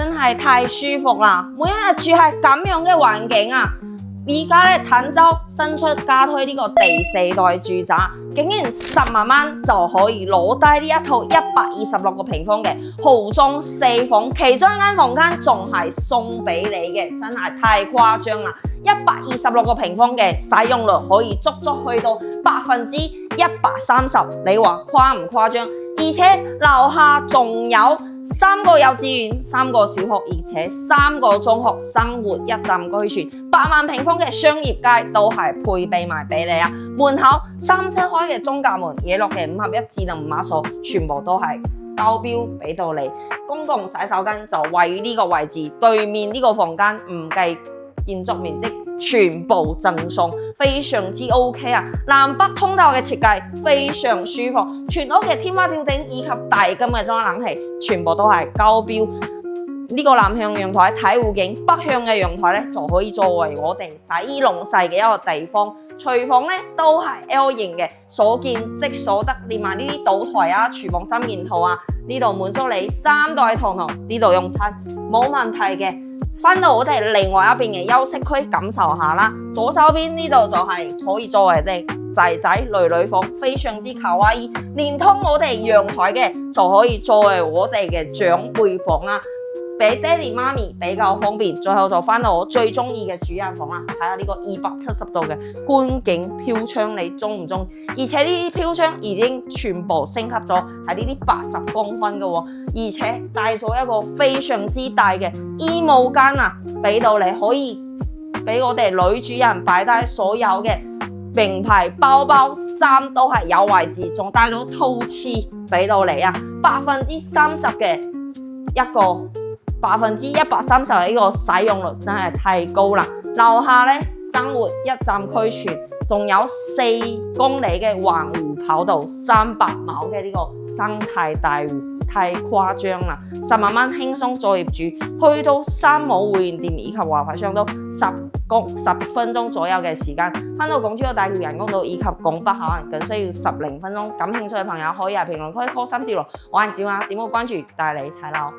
真係太舒服啦！每一日住係咁樣嘅環境啊！而家咧，坦洲新出加推呢個第4代住宅，竟然10萬蚊就可以攞低呢一套126個平方嘅豪裝4房，其中一間房間仲係送俾你嘅，真係太誇張啦！126個平方嘅使用率可以足足去到130%，你話誇唔誇張？而且樓下仲有3個幼稚園、3個小學，而且3個中學，生活一站俱全，8萬平方嘅商業街都係配備埋俾你啊！門口3車開嘅中隔門，野落嘅5合1智能密碼鎖，全部都係交標俾到你。公共洗手間就位於呢個位置，對面呢個房間唔計建築面積，全部贈送，非常之 OK 啊！南北通道嘅設計非常舒服，全屋嘅天花吊頂以及大金嘅中央冷氣，全部都係交標。呢個南向陽台睇湖景，北向嘅陽台咧就可以作為我哋洗衣弄洗嘅一個地方。廚房咧都係 L 型嘅，所見即所得，連埋呢啲島台啊、廚房3件套啊，呢度滿足你3代同堂，呢度用餐冇問題嘅。翻到我哋另外一邊嘅休息區感受下啦，左手邊呢度就係可以作為你仔仔女房，非常之卡哇伊，連通我哋陽台嘅就可以作為我哋嘅長輩房啦，俾爹哋媽咪比較方便。最後就翻到我最中意嘅主人房啦，睇下呢個270度嘅觀景飄窗，你中唔中？而且呢啲飄窗已經全部升級咗，係呢啲80公分嘅喎，而且帶咗一個非常之大嘅衣帽間啊，俾到你可以俾我哋女主人擺低所有嘅名牌包包衫都係有位置，仲帶咗套廁俾到你啊！30%嘅一個130%嘅呢個使用率真係太高啦！樓下咧生活一站俱全，仲有4公里嘅環湖跑道，300畝嘅呢個生態大湖，太誇張啦！10萬蚊輕鬆做業主，去到3畝會員店以及華發商都10分鐘左右嘅時間，翻到港珠澳大橋人工島以及拱北口岸，僅需要10零分鐘。感興趣嘅朋友可以喺評論區 call 3條6，我係小雅，點個關注帶你睇樓。